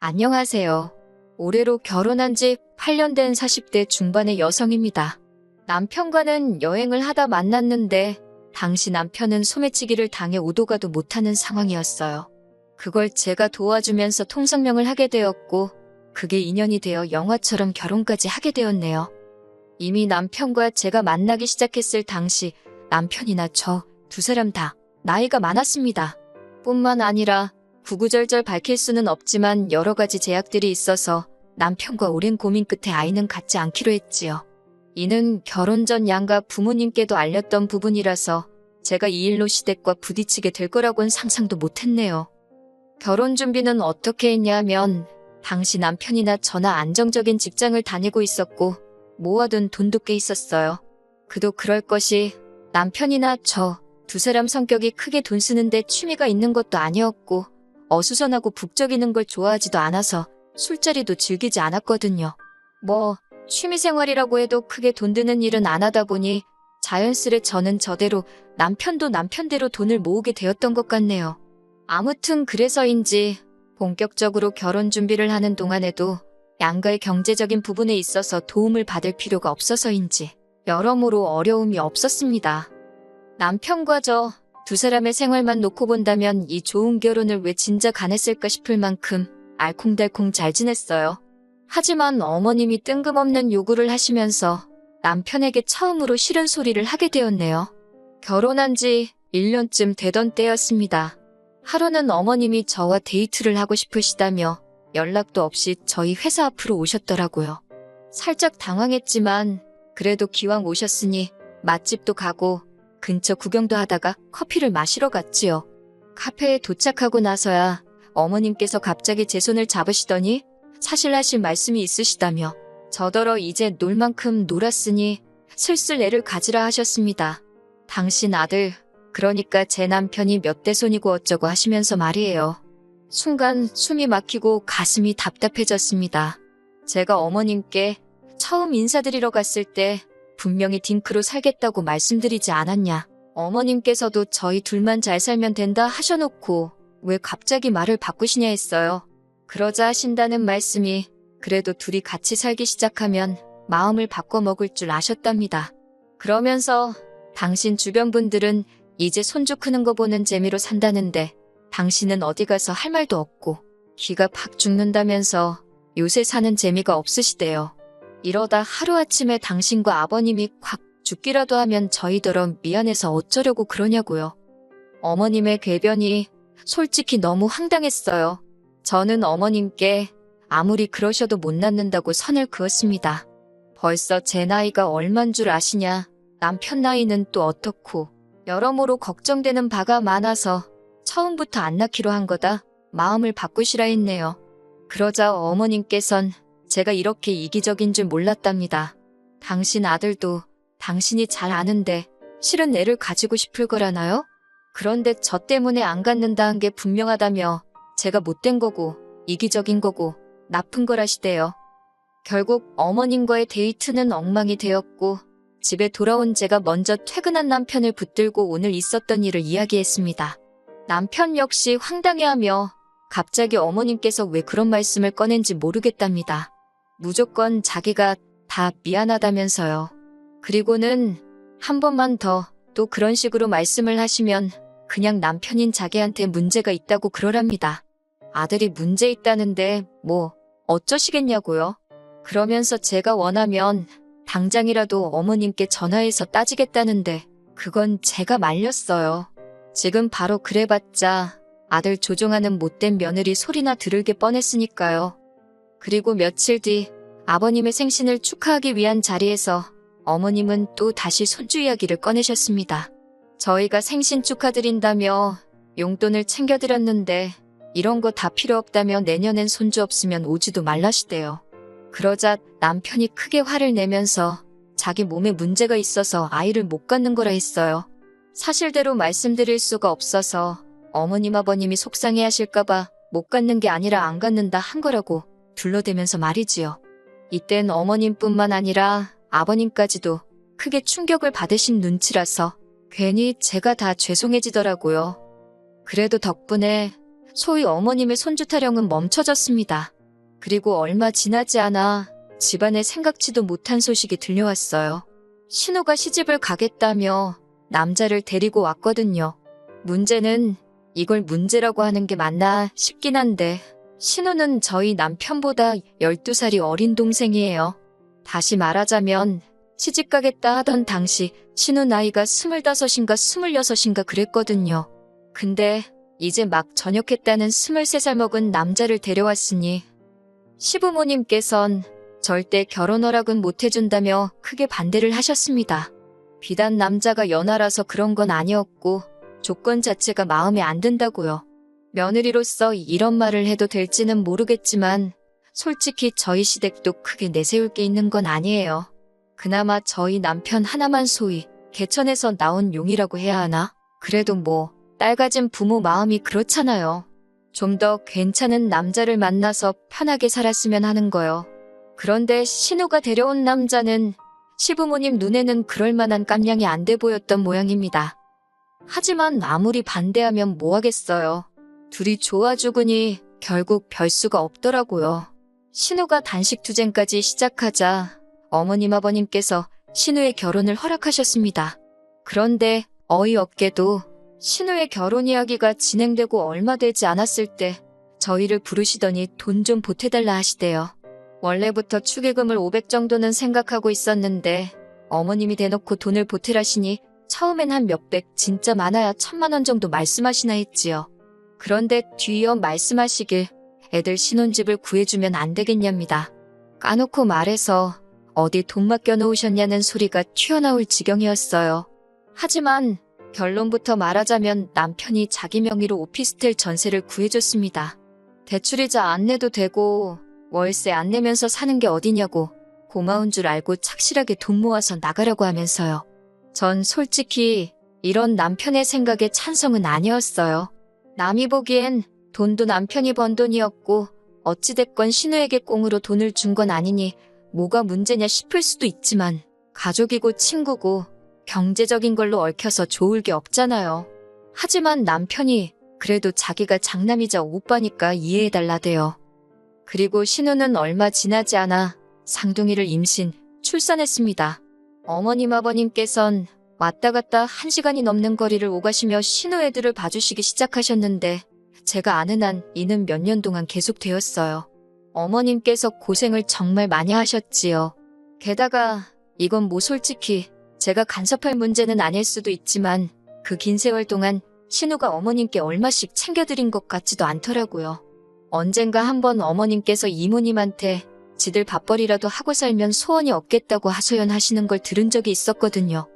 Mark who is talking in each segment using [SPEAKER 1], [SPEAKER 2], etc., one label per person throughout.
[SPEAKER 1] 안녕하세요. 올해로 결혼한 지 8년 된 40대 중반의 여성입니다. 남편과는 여행을 하다 만났는데 당시 남편은 소매치기를 당해 오도 가도 못하는 상황이었어요. 그걸 제가 도와주면서 통성명을 하게 되었고 그게 인연이 되어 영화처럼 결혼까지 하게 되었네요. 이미 남편과 제가 만나기 시작했을 당시 남편이나 저 두 사람 다 나이가 많았습니다. 뿐만 아니라 구구절절 밝힐 수는 없지만 여러 가지 제약들이 있어서 남편과 오랜 고민 끝에 아이는 갖지 않기로 했지요. 이는 결혼 전 양가 부모님께도 알렸던 부분이라서 제가 이 일로 시댁과 부딪히게 될 거라고는 상상도 못했네요. 결혼 준비는 어떻게 했냐면 당시 남편이나 저나 안정적인 직장을 다니고 있었고 모아둔 돈도 꽤 있었어요. 그도 그럴 것이 남편이나 저 두 사람 성격이 크게 돈 쓰는데 취미가 있는 것도 아니었고 어수선하고 북적이는 걸 좋아하지도 않아서 술자리도 즐기지 않았거든요. 취미생활이라고 해도 크게 돈 드는 일은 안 하다 보니 자연스레 저는 저대로 남편도 남편대로 돈을 모으게 되었던 것 같네요. 아무튼 그래서인지 본격적으로 결혼 준비를 하는 동안에도 양가의 경제적인 부분에 있어서 도움을 받을 필요가 없어서인지 여러모로 어려움이 없었습니다. 남편과 저 두 사람의 생활만 놓고 본다면 이 좋은 결혼을 왜 진작 안 했을까 싶을 만큼 알콩달콩 잘 지냈어요. 하지만 어머님이 뜬금없는 요구를 하시면서 남편에게 처음으로 싫은 소리를 하게 되었네요. 결혼한 지 1년쯤 되던 때였습니다. 하루는 어머님이 저와 데이트를 하고 싶으시다며 연락도 없이 저희 회사 앞으로 오셨더라고요. 살짝 당황했지만 그래도 기왕 오셨으니 맛집도 가고 근처 구경도 하다가 커피를 마시러 갔지요. 카페에 도착하고 나서야 어머님께서 갑자기 제 손을 잡으시더니 사실 하실 말씀이 있으시다며 저더러 이제 놀 만큼 놀았으니 슬슬 애를 가지라 하셨습니다. 당신 아들, 그러니까 제 남편이 몇 대 손이고 어쩌고 하시면서 말이에요. 순간 숨이 막히고 가슴이 답답해졌습니다. 제가 어머님께 처음 인사드리러 갔을 때 분명히 딩크로 살겠다고 말씀드리지 않았냐. 어머님께서도 저희 둘만 잘 살면 된다 하셔놓고 왜 갑자기 말을 바꾸시냐 했어요. 그러자 하신다는 말씀이 그래도 둘이 같이 살기 시작하면 마음을 바꿔먹을 줄 아셨답니다. 그러면서 당신 주변 분들은 이제 손주 크는 거 보는 재미로 산다는데 당신은 어디 가서 할 말도 없고 기가 팍 죽는다면서 요새 사는 재미가 없으시대요. 이러다 하루아침에 당신과 아버님이 콱 죽기라도 하면 저희더러 미안해서 어쩌려고 그러냐고요. 어머님의 궤변이 솔직히 너무 황당했어요. 저는 어머님께 아무리 그러셔도 못 낳는다고 선을 그었습니다. 벌써 제 나이가 얼만 줄 아시냐. 남편 나이는 또 어떻고 여러모로 걱정되는 바가 많아서 처음부터 안 낳기로 한 거다. 마음을 바꾸시라 했네요. 그러자 어머님께선 제가 이렇게 이기적인 줄 몰랐답니다. 당신 아들도 당신이 잘 아는데 실은 애를 가지고 싶을 거라나요? 그런데 저 때문에 안 갖는다 한 게 분명하다며 제가 못된 거고 이기적인 거고 나쁜 거라시대요. 결국 어머님과의 데이트는 엉망이 되었고 집에 돌아온 제가 먼저 퇴근한 남편을 붙들고 오늘 있었던 일을 이야기했습니다. 남편 역시 황당해하며 갑자기 어머님께서 왜 그런 말씀을 꺼낸지 모르겠답니다. 무조건 자기가 다 미안하다면서요. 그리고는 한 번만 더 또 그런 식으로 말씀을 하시면 그냥 남편인 자기한테 문제가 있다고 그러랍니다. 아들이 문제 있다는데 뭐 어쩌시겠냐고요. 그러면서 제가 원하면 당장이라도 어머님께 전화해서 따지겠다는데 그건 제가 말렸어요. 지금 바로 그래봤자 아들 조종하는 못된 며느리 소리나 들을 게 뻔했으니까요. 그리고 며칠 뒤 아버님의 생신을 축하하기 위한 자리에서 어머님은 또 다시 손주 이야기를 꺼내셨습니다. 저희가 생신 축하드린다며 용돈을 챙겨드렸는데 이런 거 다 필요 없다며 내년엔 손주 없으면 오지도 말라시대요. 그러자 남편이 크게 화를 내면서 자기 몸에 문제가 있어서 아이를 못 갖는 거라 했어요. 사실대로 말씀드릴 수가 없어서 어머님 아버님이 속상해 하실까봐 못 갖는 게 아니라 안 갖는다 한 거라고 둘러대면서 말이지요. 이땐 어머님뿐만 아니라 아버님까지도 크게 충격을 받으신 눈치라서 괜히 제가 다 죄송해지더라고요. 그래도 덕분에 소위 어머님의 손주 타령은 멈춰졌습니다. 그리고 얼마 지나지 않아 집안에 생각지도 못한 소식이 들려왔어요. 신우가 시집을 가겠다며 남자를 데리고 왔거든요. 문제는 이걸 문제라고 하는 게 맞나 싶긴 한데 신우는 저희 남편보다 12살이 어린 동생이에요. 다시 말하자면 시집 가겠다 하던 당시 신우 나이가 25인가 26인가 그랬거든요. 근데 이제 막 전역했다는 23살 먹은 남자를 데려왔으니 시부모님께선 절대 결혼 허락은 못 해준다며 크게 반대를 하셨습니다. 비단 남자가 연하라서 그런 건 아니었고 조건 자체가 마음에 안 든다고요. 며느리로서 이런 말을 해도 될지는 모르겠지만 솔직히 저희 시댁도 크게 내세울 게 있는 건 아니에요. 그나마 저희 남편 하나만 소위 개천에서 나온 용이라고 해야 하나? 그래도 뭐 딸 가진 부모 마음이 그렇잖아요. 좀 더 괜찮은 남자를 만나서 편하게 살았으면 하는 거요. 그런데 신우가 데려온 남자는 시부모님 눈에는 그럴 만한 깜냥이 안 돼 보였던 모양입니다. 하지만 아무리 반대하면 뭐 하겠어요. 둘이 좋아 죽으니 결국 별 수가 없더라고요. 신우가 단식투쟁까지 시작하자 어머님 아버님께서 신우의 결혼을 허락하셨습니다. 그런데 어이없게도 신우의 결혼 이야기가 진행되고 얼마 되지 않았을 때 저희를 부르시더니 돈 좀 보태달라 하시대요. 원래부터 축의금을 500 정도는 생각하고 있었는데 어머님이 대놓고 돈을 보태라시니 처음엔 한 몇백, 진짜 많아야 1000만 원 정도 말씀하시나 했지요. 그런데 뒤이어 말씀하시길 애들 신혼집을 구해주면 안 되겠냐입니다. 까놓고 말해서 어디 돈 맡겨놓으셨냐는 소리가 튀어나올 지경이었어요. 하지만 결론부터 말하자면 남편이 자기 명의로 오피스텔 전세를 구해줬습니다. 대출이자 안 내도 되고 월세 안 내면서 사는 게 어디냐고 고마운 줄 알고 착실하게 돈 모아서 나가라고 하면서요. 전 솔직히 이런 남편의 생각에 찬성은 아니었어요. 남이 보기엔 돈도 남편이 번 돈이었고 어찌됐건 신우에게 꽁으로 돈을 준 건 아니니 뭐가 문제냐 싶을 수도 있지만 가족이고 친구고 경제적인 걸로 얽혀서 좋을 게 없잖아요. 하지만 남편이 그래도 자기가 장남이자 오빠니까 이해해달라대요. 그리고 신우는 얼마 지나지 않아 상둥이를 임신, 출산했습니다. 어머님 아버님께선 왔다 갔다 1시간이 넘는 거리를 오가시며 신우 애들을 봐주시기 시작하셨는데 제가 아는 한 이는 몇 년 동안 계속되었어요. 어머님께서 고생을 정말 많이 하셨지요. 게다가 이건 뭐 솔직히 제가 간섭할 문제는 아닐 수도 있지만 그 긴 세월 동안 신우가 어머님께 얼마씩 챙겨드린 것 같지도 않더라고요. 언젠가 한번 어머님께서 이모님한테 지들 밥벌이라도 하고 살면 소원이 없겠다고 하소연하시는 걸 들은 적이 있었거든요.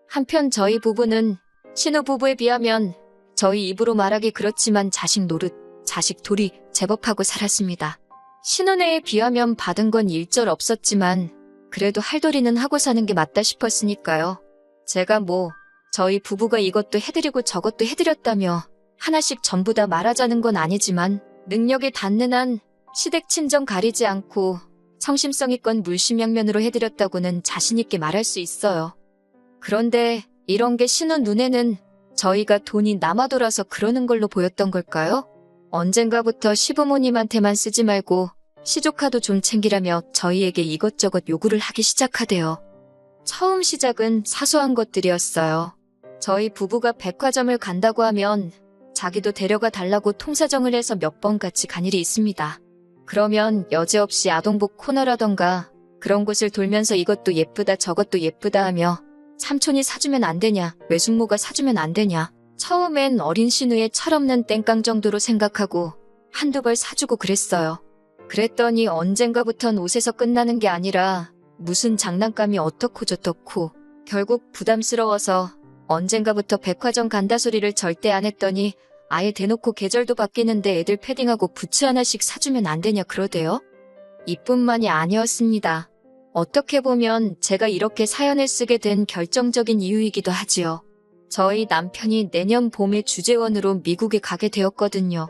[SPEAKER 1] 한편 저희 부부는 신우 부부에 비하면 저희 입으로 말하기 그렇지만 자식 노릇, 자식 돌이 제법 하고 살았습니다. 신혼애에 비하면 받은 건 일절 없었지만 그래도 할도리는 하고 사는 게 맞다 싶었으니까요. 제가 뭐 저희 부부가 이것도 해드리고 저것도 해드렸다며 하나씩 전부 다 말하자는 건 아니지만 능력이 닿는 한 시댁 친정 가리지 않고 성심성의껏 물심양면으로 해드렸다고는 자신있게 말할 수 있어요. 그런데 이런 게 신우 눈에는 저희가 돈이 남아돌아서 그러는 걸로 보였던 걸까요? 언젠가부터 시부모님한테만 쓰지 말고 시조카도 좀 챙기라며 저희에게 이것저것 요구를 하기 시작하대요. 처음 시작은 사소한 것들이었어요. 저희 부부가 백화점을 간다고 하면 자기도 데려가 달라고 통사정을 해서 몇 번 같이 간 일이 있습니다. 그러면 여지없이 아동복 코너라던가 그런 곳을 돌면서 이것도 예쁘다 저것도 예쁘다 하며 삼촌이 사주면 안 되냐, 외숙모가 사주면 안 되냐. 처음엔 어린 신우의 철없는 땡깡 정도로 생각하고 한두 벌 사주고 그랬어요. 그랬더니 언젠가부턴 옷에서 끝나는 게 아니라 무슨 장난감이 어떻고 저떻고 결국 부담스러워서 언젠가부터 백화점 간다 소리를 절대 안 했더니 아예 대놓고 계절도 바뀌는데 애들 패딩하고 부츠 하나씩 사주면 안 되냐 그러대요. 이뿐만이 아니었습니다. 어떻게 보면 제가 이렇게 사연을 쓰게 된 결정적인 이유이기도 하지요. 저희 남편이 내년 봄에 주재원으로 미국에 가게 되었거든요.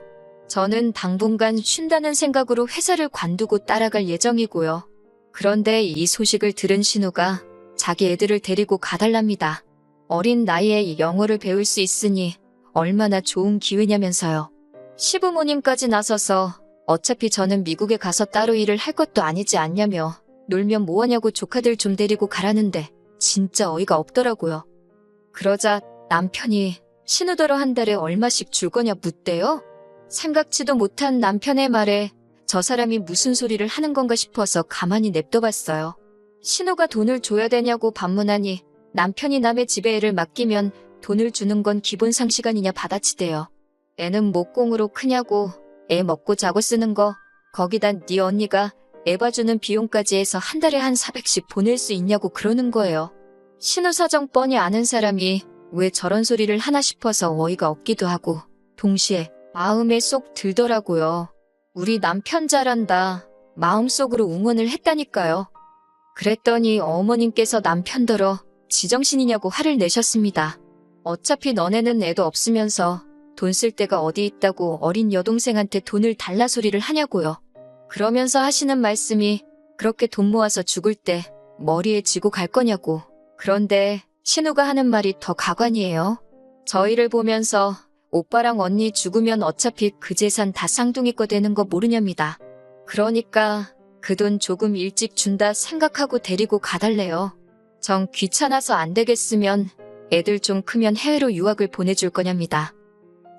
[SPEAKER 1] 저는 당분간 쉰다는 생각으로 회사를 관두고 따라갈 예정이고요. 그런데 이 소식을 들은 신우가 자기 애들을 데리고 가달랍니다. 어린 나이에 영어를 배울 수 있으니 얼마나 좋은 기회냐면서요. 시부모님까지 나서서 어차피 저는 미국에 가서 따로 일을 할 것도 아니지 않냐며 놀면 뭐하냐고 조카들 좀 데리고 가라는데 진짜 어이가 없더라고요. 그러자 남편이 신우더러 한 달에 얼마씩 줄 거냐 묻대요. 생각지도 못한 남편의 말에 저 사람이 무슨 소리를 하는 건가 싶어서 가만히 냅둬봤어요. 신우가 돈을 줘야 되냐고 반문하니 남편이 남의 집에 애를 맡기면 돈을 주는 건 기본 상식 아니냐 받아치대요. 애는 목공으로 크냐고, 애 먹고 자고 쓰는 거, 거기다 네 언니가 애 봐주는 비용까지 해서 한 달에 한 400씩 보낼 수 있냐고 그러는 거예요. 신우 사정 뻔히 아는 사람이 왜 저런 소리를 하나 싶어서 어이가 없기도 하고 동시에 마음에 쏙 들더라고요. 우리 남편 잘한다. 마음속으로 응원을 했다니까요. 그랬더니 어머님께서 남편더러 지정신이냐고 화를 내셨습니다. 어차피 너네는 애도 없으면서 돈 쓸 데가 어디 있다고 어린 여동생한테 돈을 달라 소리를 하냐고요. 그러면서 하시는 말씀이 그렇게 돈 모아서 죽을 때 머리에 지고 갈 거냐고. 그런데 신우가 하는 말이 더 가관이에요. 저희를 보면서 오빠랑 언니 죽으면 어차피 그 재산 다 쌍둥이 거 되는 거 모르냐입니다. 그러니까 그 돈 조금 일찍 준다 생각하고 데리고 가달래요. 정 귀찮아서 안 되겠으면 애들 좀 크면 해외로 유학을 보내줄 거냐입니다.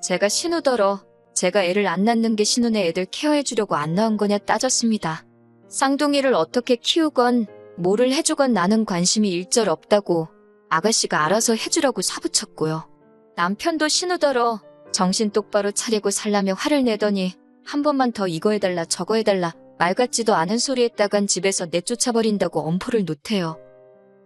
[SPEAKER 1] 제가 신우더러 제가 애를 안 낳는 게 신우네 애들 케어해주려고 안 낳은 거냐 따졌습니다. 쌍둥이를 어떻게 키우건 뭐를 해주건 나는 관심이 일절 없다고 아가씨가 알아서 해주라고 사부쳤고요. 남편도 신우더러 정신 똑바로 차리고 살라며 화를 내더니 한 번만 더 이거 해달라 저거 해달라 말 같지도 않은 소리 했다간 집에서 내쫓아버린다고 엄포를 놓대요.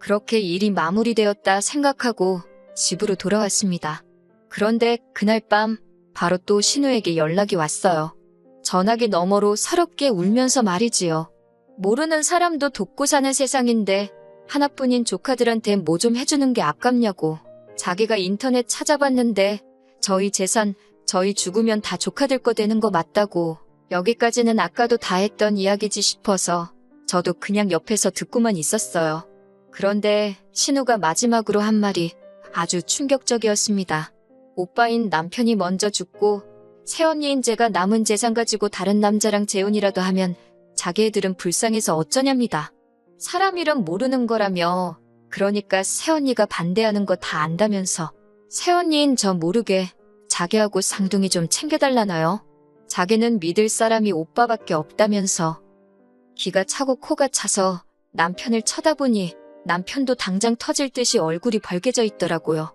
[SPEAKER 1] 그렇게 일이 마무리되었다 생각하고 집으로 돌아왔습니다. 그런데 그날 밤 바로 또 신우에게 연락이 왔어요. 전화기 너머로 서럽게 울면서 말이지요. 모르는 사람도 돕고 사는 세상인데 하나뿐인 조카들한테 뭐 좀 해주는 게 아깝냐고. 자기가 인터넷 찾아봤는데 저희 재산, 저희 죽으면 다 조카들 거 되는 거 맞다고. 여기까지는 아까도 다 했던 이야기지 싶어서 저도 그냥 옆에서 듣고만 있었어요. 그런데 신우가 마지막으로 한 말이 아주 충격적이었습니다. 오빠인 남편이 먼저 죽고 새언니인 제가 남은 재산 가지고 다른 남자랑 재혼이라도 하면 자기 애들은 불쌍해서 어쩌냐입니다. 사람 이름 모르는 거라며. 그러니까 새언니가 반대하는 거 다 안다면서 새언니인 저 모르게 자기하고 쌍둥이 좀 챙겨달라나요? 자기는 믿을 사람이 오빠밖에 없다면서. 기가 차고 코가 차서 남편을 쳐다보니 남편도 당장 터질 듯이 얼굴이 벌개져 있더라고요.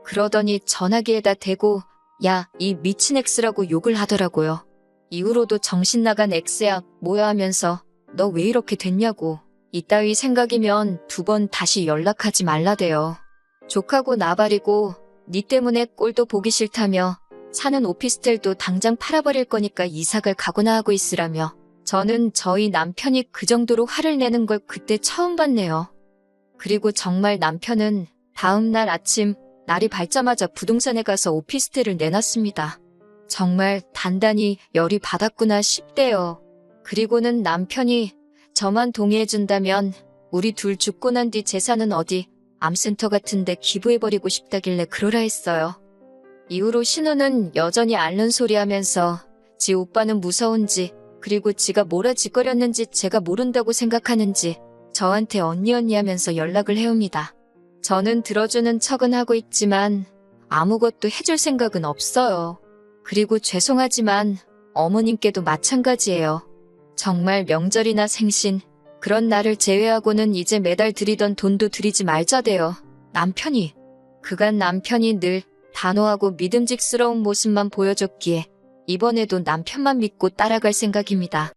[SPEAKER 1] 그러더니 전화기에다 대고 야, 이 미친 X라고 욕을 하더라고요. 이후로도 정신 나간 X야 뭐야 하면서 너 왜 이렇게 됐냐고. 이따위 생각이면 2번 다시 연락하지 말라대요. 족하고 나발이고 니 때문에 꼴도 보기 싫다며 사는 오피스텔도 당장 팔아버릴 거니까 이사갈 각오나 하고 있으라며. 저는 저희 남편이 그 정도로 화를 내는 걸 그때 처음 봤네요. 그리고 정말 남편은 다음 날 아침 날이 밝자마자 부동산에 가서 오피스텔을 내놨습니다. 정말 단단히 열이 받았구나 싶대요. 그리고는 남편이 저만 동의해준다면 우리 둘 죽고 난 뒤 재산은 어디 암센터 같은데 기부해버리고 싶다길래 그러라 했어요. 이후로 신우는 여전히 앓는 소리 하면서 지 오빠는 무서운지 그리고 지가 뭐라 짓거렸는지 제가 모른다고 생각하는지 저한테 언니 하면서 연락을 해옵니다. 저는 들어주는 척은 하고 있지만 아무것도 해줄 생각은 없어요. 그리고 죄송하지만 어머님께도 마찬가지예요. 정말 명절이나 생신 그런 날을 제외하고는 이제 매달 드리던 돈도 드리지 말자대요. 남편이. 그간 남편이 늘 단호하고 믿음직스러운 모습만 보여줬기에 이번에도 남편만 믿고 따라갈 생각입니다.